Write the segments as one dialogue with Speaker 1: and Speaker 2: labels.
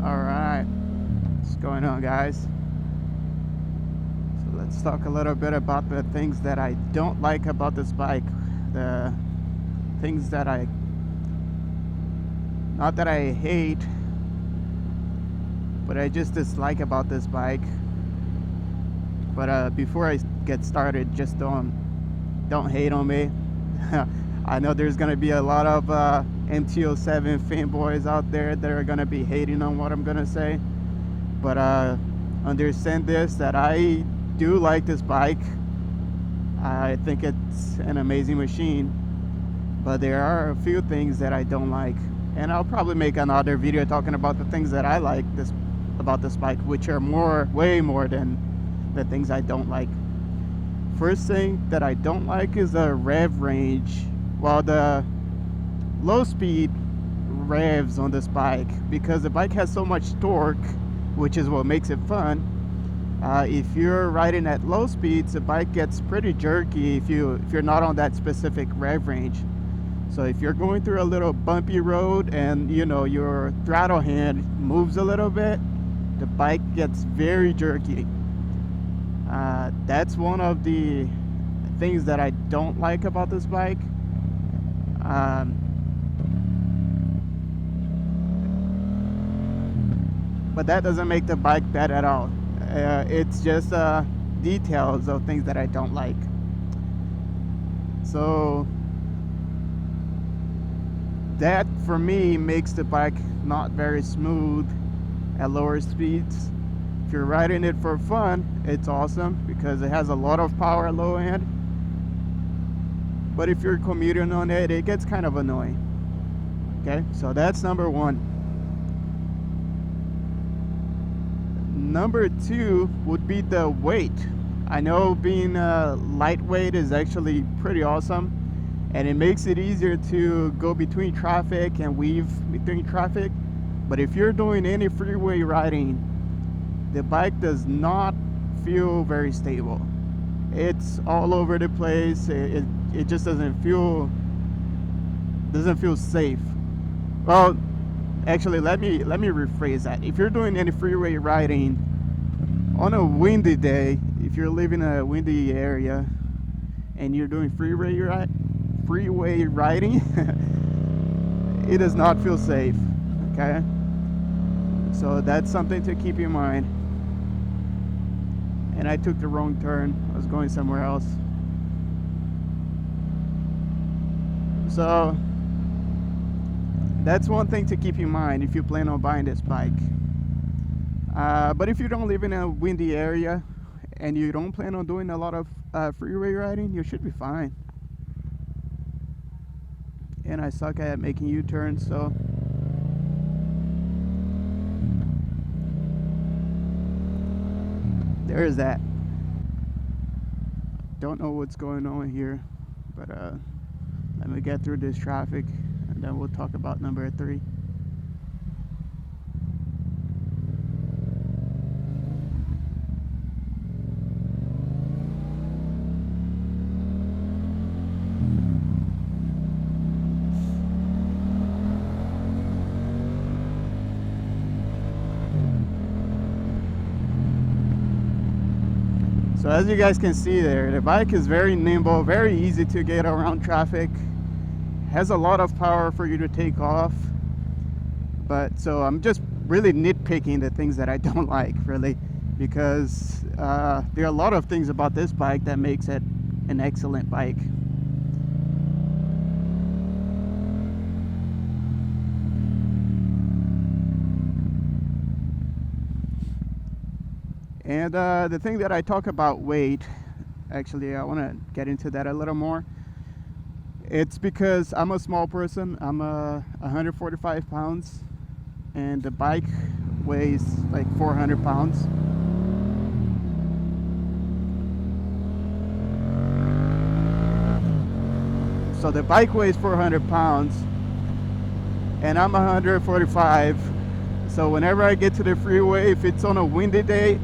Speaker 1: Alright, what's going on, guys? So let's talk a little bit about the things that I don't like about this bike. The things that not that I hate, but I just dislike about this bike. But before I get started, just don't hate on me. I know there's gonna be a lot of MT-07 fanboys out there that are gonna be hating on what I'm gonna say, but understand this, that I do like this bike. I think it's an amazing machine, but there are a few things that I don't like, and I'll probably make another video talking about the things that I like about this bike, which are way more than the things I don't like. First thing that I don't like is the rev range. Well, the low speed revs on this bike, because the bike has so much torque, which is what makes it fun. If you're riding at low speeds, the bike gets pretty jerky if you're not on that specific rev range. So if you're going through a little bumpy road and your throttle hand moves a little bit, the bike gets very jerky. That's one of the things that I don't like about this bike. But that doesn't make the bike bad at all. It's just details of things that I don't like. So that for me makes the bike not very smooth at lower speeds. If you're riding it for fun, it's awesome because it has a lot of power at low end. But if you're commuting on it, it gets kind of annoying. Okay, so that's number one. Number two would be the weight. I know being lightweight is actually pretty awesome, and it makes it easier to go between traffic and weave between traffic. But if you're doing any freeway riding, the bike does not feel very stable. It's all over the place. It just doesn't feel safe. Well, actually, let me rephrase that. If you're doing any freeway riding on a windy day, if you're living in a windy area and you're doing freeway riding, it does not feel safe. Okay, so that's something to keep in mind. And I took the wrong turn. I was going somewhere else. So that's one thing to keep in mind if you plan on buying this bike. But if you don't live in a windy area and you don't plan on doing a lot of freeway riding, you should be fine. And I suck at making U-turns, so there is that. Don't know what's going on here, but let me get through this traffic and then we'll talk about number three. So as you guys can see there, the bike is very nimble, very easy to get around traffic, has a lot of power for you to take off. But so I'm just really nitpicking the things that I don't like, really, because there are a lot of things about this bike that makes it an excellent bike. And the thing that I talk about weight, actually I want to get into that a little more. It's because I'm a small person. I'm 145 pounds and the bike weighs like 400 pounds. So the bike weighs 400 pounds and I'm 145. So whenever I get to the freeway, if it's on a windy day,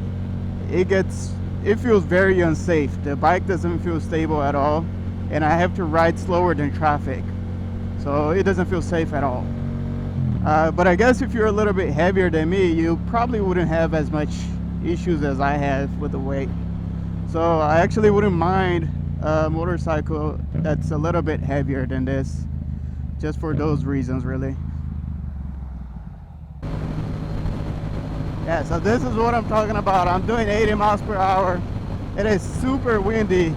Speaker 1: it feels very unsafe. The bike doesn't feel stable at all, and I have to ride slower than traffic, so it doesn't feel safe at all. But I guess if you're a little bit heavier than me, you probably wouldn't have as much issues as I have with the weight. So I actually wouldn't mind a motorcycle that's a little bit heavier than this, just for those reasons, really. Yeah, so this is what I'm talking about. I'm doing 80 miles per hour. It is super windy.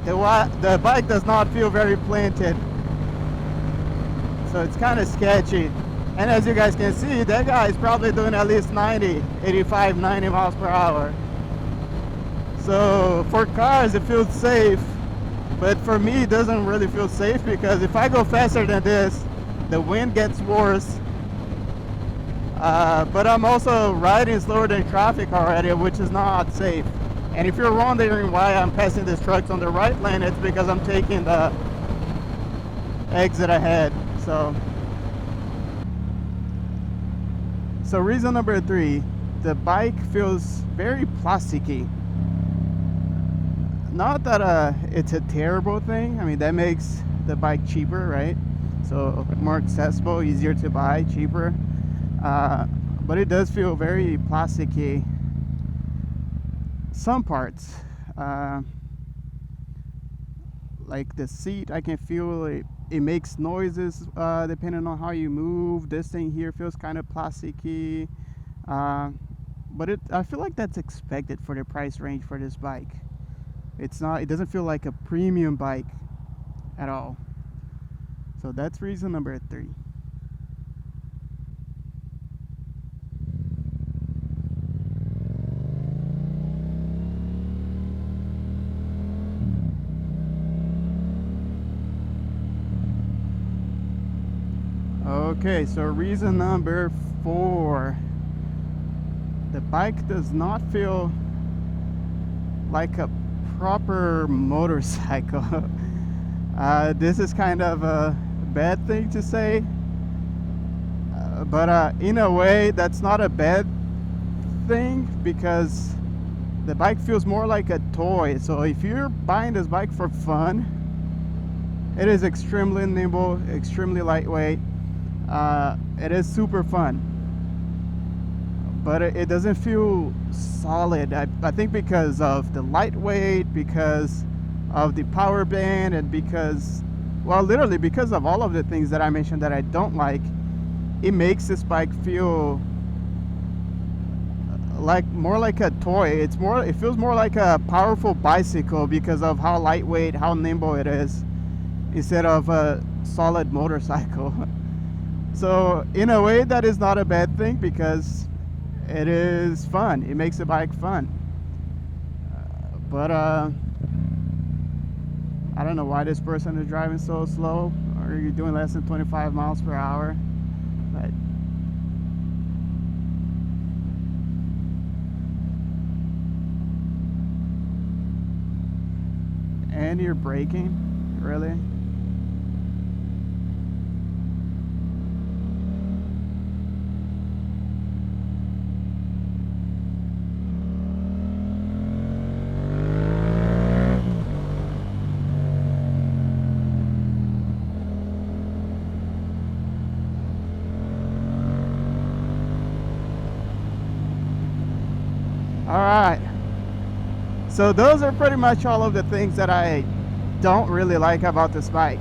Speaker 1: The bike does not feel very planted, so it's kind of sketchy. And as you guys can see, that guy is probably doing at least 85, 90 miles per hour. So for cars it feels safe, but for me it doesn't really feel safe, because if I go faster than this, the wind gets worse. But I'm also riding slower than traffic already, which is not safe. And if you're wondering why I'm passing these trucks on the right lane, it's because I'm taking the exit ahead. So reason number 3, the bike feels very plasticky. Not that it's a terrible thing. I mean, that makes the bike cheaper, right? So more accessible, easier to buy, cheaper. But it does feel very plasticky. Some parts, like the seat, I can feel it makes noises depending on how you move. This thing here feels kind of plasticky, but I feel like that's expected for the price range for this bike. It doesn't feel like a premium bike at all. So that's reason number 3. Okay, so reason number 4, the bike does not feel like a proper motorcycle. This is kind of a bad thing to say, but in a way that's not a bad thing, because the bike feels more like a toy. So if you're buying this bike for fun, it is extremely nimble, extremely lightweight. It is super fun, but it doesn't feel solid. I think because of the lightweight, because of the power band, and because, well, literally because of all of the things that I mentioned that I don't like, it makes this bike feel more like a toy. It feels more like a powerful bicycle because of how lightweight, how nimble it is, instead of a solid motorcycle. So in a way that is not a bad thing, because it is fun. It makes the bike fun. But I don't know why this person is driving so slow, or you're doing less than 25 miles per hour. But and you're braking, really? Alright, so those are pretty much all of the things that I don't really like about this bike.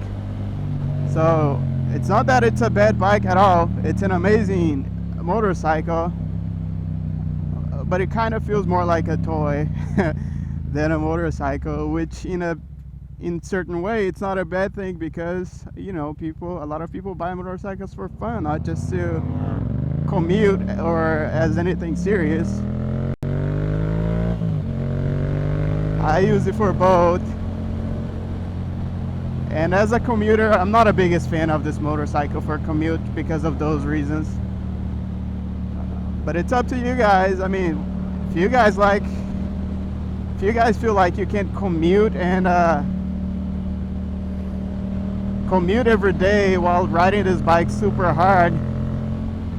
Speaker 1: So it's not that it's a bad bike at all. It's an amazing motorcycle, but it kind of feels more like a toy than a motorcycle, which in certain way it's not a bad thing, because a lot of people buy motorcycles for fun, not just to commute or as anything serious. I use it for both, and as a commuter, I'm not the biggest fan of this motorcycle for commute because of those reasons. But it's up to you guys. I mean, if you guys feel like you can commute and commute every day while riding this bike super hard,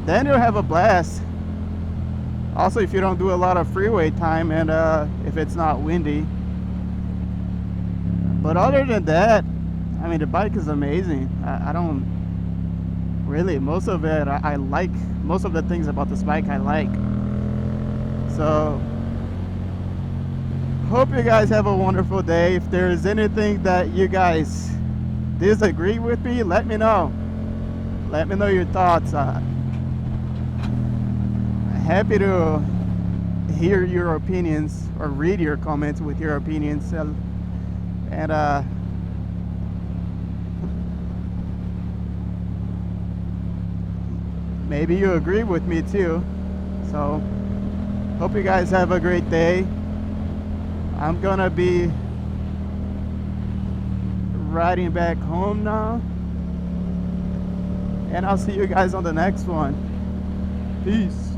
Speaker 1: then you'll have a blast. Also, if you don't do a lot of freeway time, and if it's not windy. But other than that, I mean, the bike is amazing. Really, most of it I like. Most of the things about this bike I like. So hope you guys have a wonderful day. If there's anything that you guys disagree with me, let me know. Let me know your thoughts. Happy to hear your opinions or read your comments with your opinions. And maybe you agree with me too. So hope you guys have a great day. I'm gonna be riding back home now, and I'll see you guys on the next one. Peace.